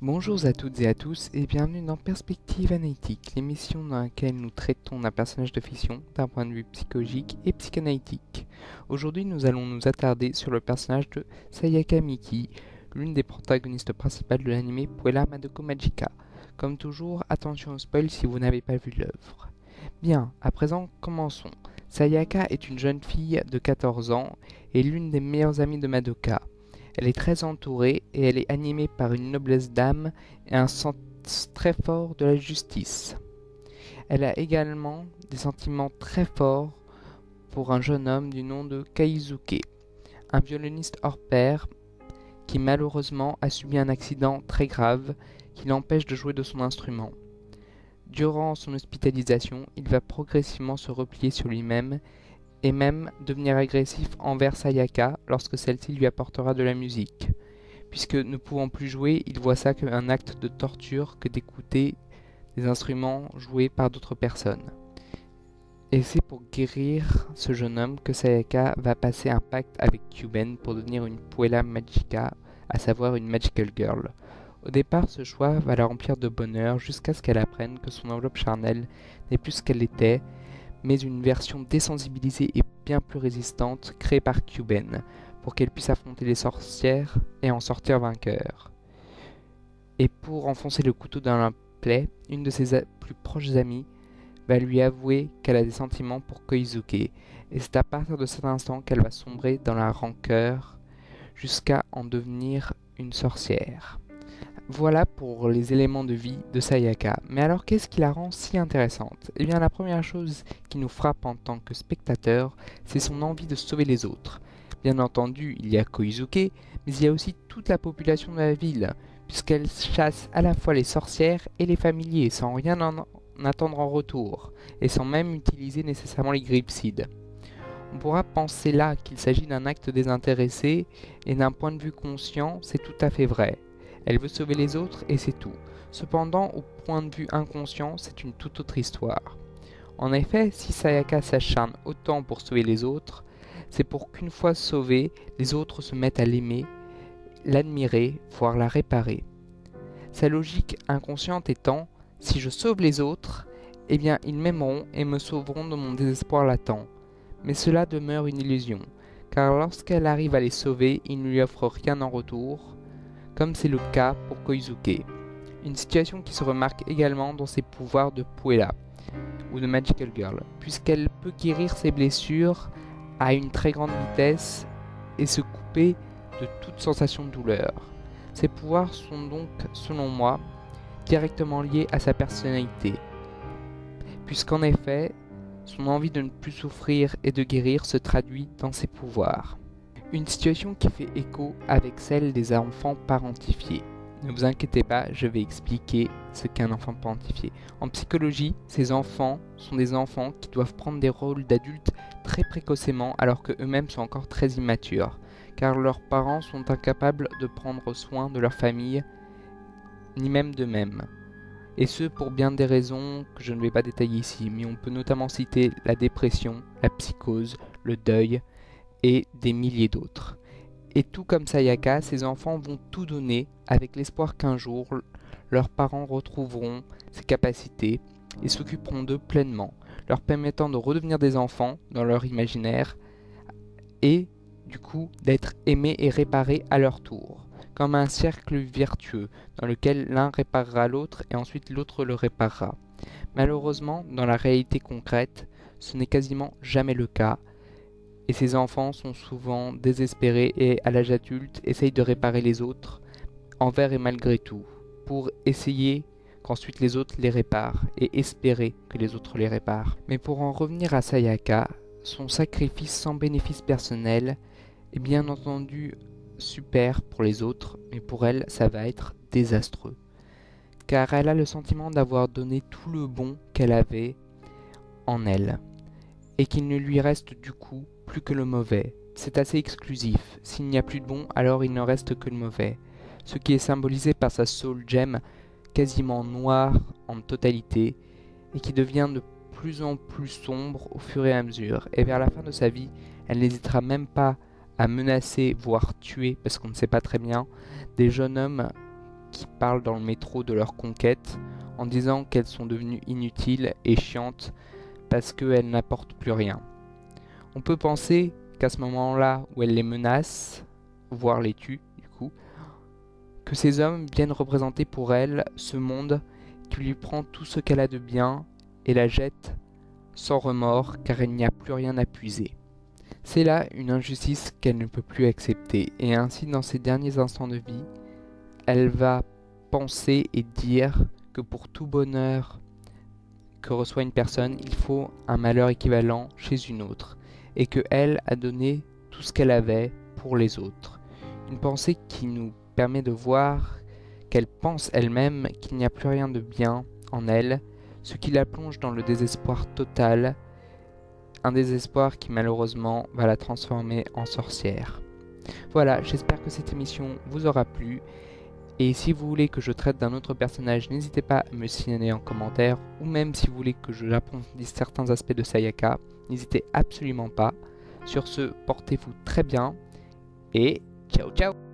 Bonjour à toutes et à tous et bienvenue dans Perspective Analytique, l'émission dans laquelle nous traitons d'un personnage de fiction d'un point de vue psychologique et psychanalytique. Aujourd'hui, nous allons nous attarder sur le personnage de Sayaka Miki, l'une des protagonistes principales de l'anime Puella Madoka Magica. Comme toujours, attention au spoil si vous n'avez pas vu l'œuvre. Bien, à présent, commençons. Sayaka est une jeune fille de 14 ans et l'une des meilleures amies de Madoka. Elle est très entourée et elle est animée par une noblesse d'âme et un sens très fort de la justice. Elle a également des sentiments très forts pour un jeune homme du nom de Kaizuke, un violoniste hors pair qui malheureusement a subi un accident très grave qui l'empêche de jouer de son instrument. Durant son hospitalisation, il va progressivement se replier sur lui-même et même devenir agressif envers Sayaka lorsque celle-ci lui apportera de la musique. Puisque ne pouvant plus jouer, il voit ça comme un acte de torture que d'écouter des instruments joués par d'autres personnes. Et c'est pour guérir ce jeune homme que Sayaka va passer un pacte avec Kyuben pour devenir une Puella Magica, à savoir une Magical Girl. Au départ, ce choix va la remplir de bonheur jusqu'à ce qu'elle apprenne que son enveloppe charnelle n'est plus ce qu'elle était, mais une version désensibilisée et bien plus résistante créée par Kyuben, pour qu'elle puisse affronter les sorcières et en sortir vainqueur. Et pour enfoncer le couteau dans la plaie, une de ses plus proches amies va lui avouer qu'elle a des sentiments pour Koizuke, et c'est à partir de cet instant qu'elle va sombrer dans la rancœur jusqu'à en devenir une sorcière. Voilà pour les éléments de vie de Sayaka. Mais alors qu'est-ce qui la rend si intéressante? Eh bien la première chose qui nous frappe en tant que spectateur, c'est son envie de sauver les autres. Bien entendu, il y a Koizuke, mais il y a aussi toute la population de la ville, puisqu'elle chasse à la fois les sorcières et les familiers sans rien en attendre en retour, et sans même utiliser nécessairement les grippsides. On pourra penser là qu'il s'agit d'un acte désintéressé, et d'un point de vue conscient, c'est tout à fait vrai. Elle veut sauver les autres et c'est tout. Cependant, au point de vue inconscient, c'est une toute autre histoire. En effet, si Sayaka s'acharne autant pour sauver les autres, c'est pour qu'une fois sauvée, les autres se mettent à l'aimer, l'admirer, voire la réparer. Sa logique inconsciente étant, si je sauve les autres, eh bien ils m'aimeront et me sauveront de mon désespoir latent. Mais cela demeure une illusion, car lorsqu'elle arrive à les sauver, ils ne lui offrent rien en retour, comme c'est le cas pour Koizuke. Une situation qui se remarque également dans ses pouvoirs de Puella, ou de Magical Girl, puisqu'elle peut guérir ses blessures à une très grande vitesse et se couper de toute sensation de douleur. Ses pouvoirs sont donc, selon moi, directement liés à sa personnalité, puisqu'en effet, son envie de ne plus souffrir et de guérir se traduit dans ses pouvoirs. Une situation qui fait écho avec celle des enfants parentifiés. Ne vous inquiétez pas, je vais expliquer ce qu'est un enfant parentifié. En psychologie, ces enfants sont des enfants qui doivent prendre des rôles d'adultes très précocement alors qu'eux-mêmes sont encore très immatures, car leurs parents sont incapables de prendre soin de leur famille, ni même d'eux-mêmes. Et ce pour bien des raisons que je ne vais pas détailler ici, mais on peut notamment citer la dépression, la psychose, le deuil, et des milliers d'autres. Et tout comme Sayaka, ces enfants vont tout donner avec l'espoir qu'un jour, leurs parents retrouveront ces capacités et s'occuperont d'eux pleinement, leur permettant de redevenir des enfants dans leur imaginaire et, du coup, d'être aimés et réparés à leur tour, comme un cercle vertueux dans lequel l'un réparera l'autre et ensuite l'autre le réparera. Malheureusement, dans la réalité concrète, ce n'est quasiment jamais le cas, et ces enfants sont souvent désespérés et, à l'âge adulte, essayent de réparer les autres, envers et malgré tout, pour essayer qu'ensuite les autres les réparent et espérer que les autres les réparent. Mais pour en revenir à Sayaka, son sacrifice sans bénéfice personnel est bien entendu super pour les autres, mais pour elle, ça va être désastreux. Car elle a le sentiment d'avoir donné tout le bon qu'elle avait en elle, et qu'il ne lui reste du coup plus que le mauvais. C'est assez exclusif. S'il n'y a plus de bon, alors il ne reste que le mauvais. Ce qui est symbolisé par sa soul gem, quasiment noire en totalité, et qui devient de plus en plus sombre au fur et à mesure. Et vers la fin de sa vie, elle n'hésitera même pas à menacer, voire tuer, parce qu'on ne sait pas très bien, des jeunes hommes qui parlent dans le métro de leur conquête en disant qu'elles sont devenues inutiles et chiantes parce qu'elles n'apportent plus rien. On peut penser qu'à ce moment-là où elle les menace, voire les tue du coup, que ces hommes viennent représenter pour elle ce monde qui lui prend tout ce qu'elle a de bien et la jette sans remords car il n'y a plus rien à puiser. C'est là une injustice qu'elle ne peut plus accepter et ainsi dans ses derniers instants de vie, elle va penser et dire que pour tout bonheur que reçoit une personne, il faut un malheur équivalent chez une autre et que elle a donné tout ce qu'elle avait pour les autres. Une pensée qui nous permet de voir qu'elle pense elle-même qu'il n'y a plus rien de bien en elle, ce qui la plonge dans le désespoir total, un désespoir qui malheureusement va la transformer en sorcière. Voilà, j'espère que cette émission vous aura plu. Et si vous voulez que je traite d'un autre personnage, n'hésitez pas à me signaler en commentaire, ou même si vous voulez que je approfondisse certains aspects de Sayaka, n'hésitez absolument pas. Sur ce, portez-vous très bien, et ciao ciao!